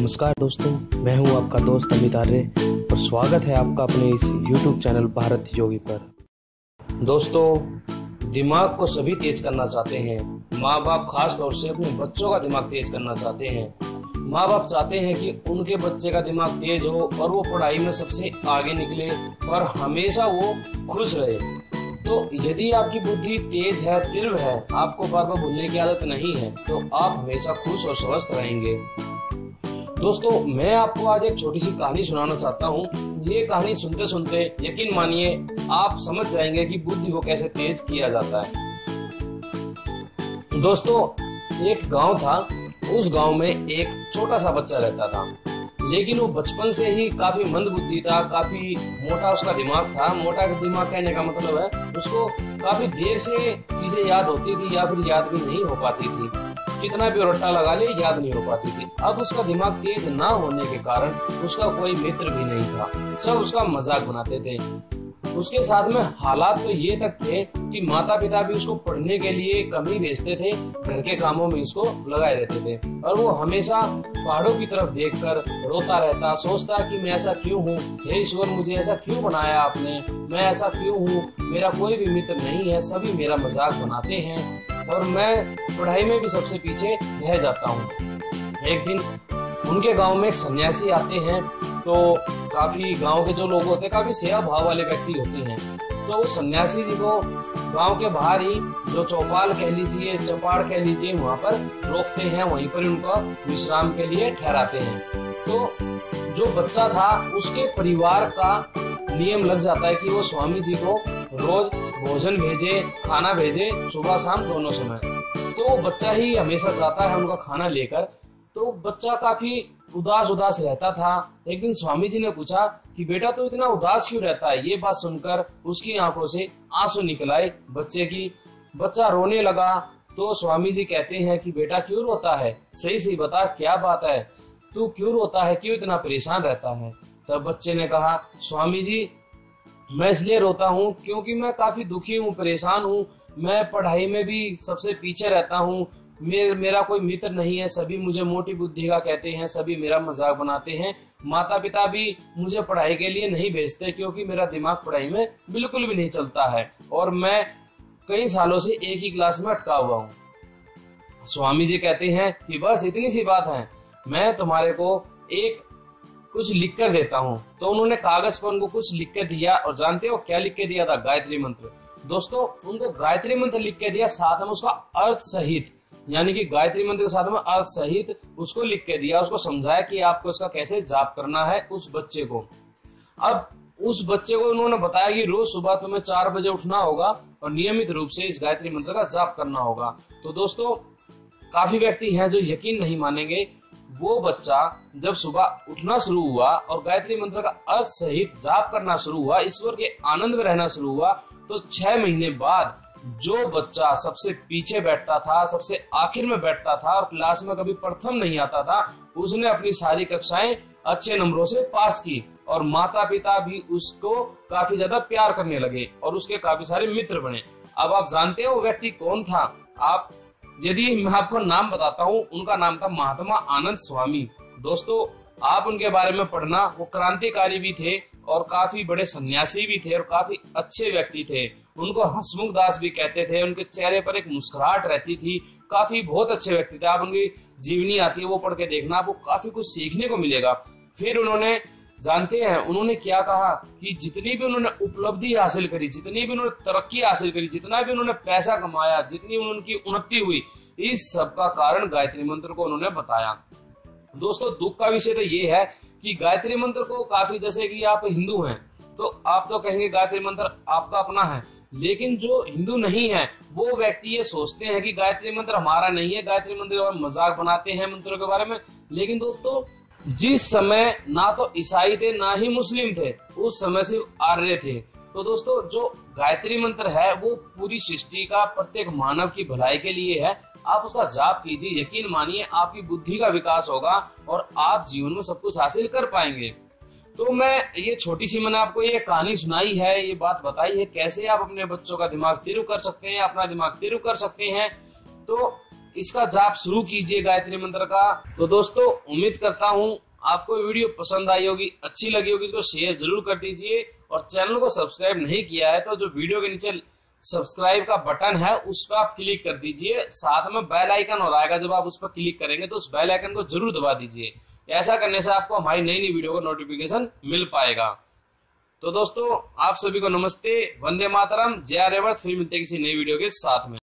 नमस्कार दोस्तों, मैं हूं आपका दोस्त अमित आर्य और स्वागत है आपका अपने इस YouTube चैनल भारत योगी पर। दोस्तों, दिमाग को सभी तेज करना चाहते हैं। माँ बाप खास तौर से अपने बच्चों का दिमाग तेज करना चाहते हैं। माँ बाप चाहते हैं कि उनके बच्चे का दिमाग तेज हो और वो पढ़ाई में सबसे आगे निकले और हमेशा वो खुश रहे। तो यदि आपकी बुद्धि तेज है, तीव्र है, आपको बार बार भूलने की आदत नहीं है, तो आप हमेशा खुश और स्वस्थ रहेंगे। दोस्तों, मैं आपको आज एक छोटी सी कहानी सुनाना चाहता हूँ। ये कहानी सुनते सुनते यकीन मानिए आप समझ जाएंगे कि बुद्धि को कैसे तेज किया जाता है। दोस्तों, एक गांव था। उस गांव में एक छोटा सा बच्चा रहता था, लेकिन वो बचपन से ही काफी मंदबुद्धि था, काफी मोटा उसका दिमाग था। मोटा दिमाग कहने का मतलब है उसको काफी देर से चीजें याद होती थी या फिर याद भी नहीं हो पाती थी। कितना भी रट्टा लगा ले याद नहीं हो पाती थी। अब उसका दिमाग तेज ना होने के कारण उसका कोई मित्र भी नहीं था, सब उसका मजाक बनाते थे। उसके साथ में हालात तो ये तक थे कि माता पिता भी उसको पढ़ने के लिए कम ही भेजते थे, घर के कामों में इसको लगाए रहते थे और वो हमेशा पहाड़ों की तरफ देखकर रोता रहता, सोचता कि मैं ऐसा क्यों हूँ, हे ईश्वर मुझे ऐसा क्यों बनाया आपने, मैं ऐसा क्यों हूँ, मेरा कोई भी मित्र नहीं है, सभी मेरा मजाक बनाते हैं और मैं पढ़ाई में भी सबसे पीछे रह जाता हूँ। एक दिन उनके गांव में एक सन्यासी आते हैं। तो काफी गांव के जो लोग होते हैं काफी सेवा भाव वाले व्यक्ति होते हैं। तो उस सन्यासी जी को गांव के बाहर ही जो चौपाल कह लीजिए, चौपाड़ कह लीजिए, वहां पर रोकते हैं, वहीं पर उनका विश्राम के लिए ठहराते हैं। तो जो बच्चा था उसके परिवार का नियम लग जाता है कि वो स्वामी जी को रोज भोजन भेजे, खाना भेजे, सुबह शाम दोनों समय। तो वो बच्चा ही हमेशा चाहता है उनका खाना लेकर। तो बच्चा काफी उदास रहता था। एक दिन स्वामी जी ने पूछा कि बेटा तू इतना उदास क्यों रहता है। ये बात सुनकर उसकी आंखों से आंसू निकल आए बच्चे की। बच्चा रोने लगा। तो स्वामी जी कहते हैं कि बेटा क्यों रोता है, सही सही बता क्या बात है, तू क्यों रोता है, क्यों इतना परेशान रहता है। तब बच्चे ने कहा, स्वामी जी मैं इसलिए रोता हूँ क्योंकि मैं काफी दुखी हूँ, परेशान हूँ, मैं पढ़ाई में भी सबसे पीछे रहता हूँ, मेरा कोई मित्र नहीं है, सभी मुझे मोटी बुद्धि का कहते हैं, सभी मेरा मजाक बनाते हैं, माता पिता भी मुझे पढ़ाई के लिए नहीं भेजते क्योंकि मेरा दिमाग पढ़ाई में बिल्कुल भी नहीं चलता है और मैं कई सालों से एक ही क्लास में अटका हुआ हूँ। स्वामी जी कहते हैं कि बस इतनी सी बात है, मैं तुम्हारे को एक कुछ लिख कर देता हूँ। तो उन्होंने कागज पर उनको कुछ लिख कर दिया और जानते हो क्या लिख के दिया था? गायत्री मंत्र। दोस्तों, उनको गायत्री मंत्र लिख के दिया, साथ में उसका अर्थ सहित, यानी कि गायत्री मंत्र के साथ में अर्थ सहित उसको लिख के दिया, उसको समझाया कि आपको इसका कैसे जाप करना है उस बच्चे को। अब उस बच्चे को उन्होंने बताया कि रोज सुबह तुम्हें 4 बजे उठना होगा और नियमित रूप से इस गायत्री मंत्र का जाप करना होगा। तो दोस्तों, काफी व्यक्ति हैं जो यकीन नहीं मानेंगे। वो बच्चा जब सुबह उठना शुरू हुआ और गायत्री मंत्र का अर्थ सहित जाप करना शुरू हुआ, ईश्वर के आनंद में रहना शुरू हुआ, तो 6 महीने बाद जो बच्चा सबसे पीछे बैठता था, सबसे आखिर में बैठता था और क्लास में कभी प्रथम नहीं आता था, उसने अपनी सारी कक्षाएं अच्छे नंबरों से पास की और माता पिता भी उसको काफी ज्यादा प्यार करने लगे और उसके काफी सारे मित्र बने। अब आप जानते हो वो व्यक्ति कौन था? आप यदि मैं आपको नाम बताता हूँ, उनका नाम था महात्मा आनंद स्वामी। दोस्तों, आप उनके बारे में पढ़ना, वो क्रांतिकारी भी थे और काफी बड़े सन्यासी भी थे और काफी अच्छे व्यक्ति थे। उनको हंसमुख दास भी कहते थे। उनके चेहरे पर एक मुस्कुराहट रहती थी, काफी बहुत अच्छे व्यक्ति थे। आप उनकी जीवनी आती है, वो पढ़ के देखना, आपको काफी कुछ सीखने को मिलेगा। फिर उन्होंने, जानते हैं उन्होंने क्या कहा कि जितनी भी उन्होंने उपलब्धि हासिल करी, जितनी भी उन्होंने तरक्की हासिल करी, जितना भी उन्होंने पैसा कमाया, जितनी उनकी उन्नति हुई, इस सब का कारण गायत्री मंत्र को उन्होंने बताया। दोस्तों, दुख का विषय तो ये है कि गायत्री मंत्र को काफी, जैसे कि आप हिंदू हैं तो आप तो कहेंगे गायत्री मंत्र आपका अपना है, लेकिन जो हिंदू नहीं है वो व्यक्ति ये सोचते हैं कि गायत्री मंत्र हमारा नहीं है, गायत्री मंत्र के बारे में मजाक बनाते हैं मंत्रों के बारे में। लेकिन दोस्तों, जिस समय ना तो ईसाई थे ना ही मुस्लिम थे, उस समय सिर्फ आर्य थे। तो दोस्तों, जो गायत्री मंत्र है वो पूरी सृष्टि का, प्रत्येक मानव की भलाई के लिए है। आप उसका जाप कीजिए, यकीन मानिए आपकी बुद्धि का विकास होगा और आप जीवन में सब कुछ हासिल कर पाएंगे। तो मैं ये छोटी सी मैंने आपको ये कहानी सुनाई है, ये बात बताई है कैसे आप अपने बच्चों का दिमाग तीव्र कर सकते हैं, अपना दिमाग तीव्र कर सकते हैं। तो इसका जाप शुरू कीजिए गायत्री मंत्र का। तो दोस्तों उम्मीद करता हूँ आपको वीडियो पसंद आई होगी, अच्छी लगी होगी, इसको शेयर जरूर कर दीजिए। और चैनल को सब्सक्राइब नहीं किया है तो जो वीडियो के नीचे सब्सक्राइब का बटन है उस पर आप क्लिक कर दीजिए, साथ में बेल आइकन और आएगा, जब आप उस पर क्लिक करेंगे तो उस बेल आइकन को जरूर दबा दीजिए। ऐसा करने से आपको हमारी नई नई वीडियो का नोटिफिकेशन मिल पाएगा। तो दोस्तों आप सभी को नमस्ते, वंदे मातरम, जय आर्यवर्त। फिर मिलते हैं किसी नई वीडियो के साथ में।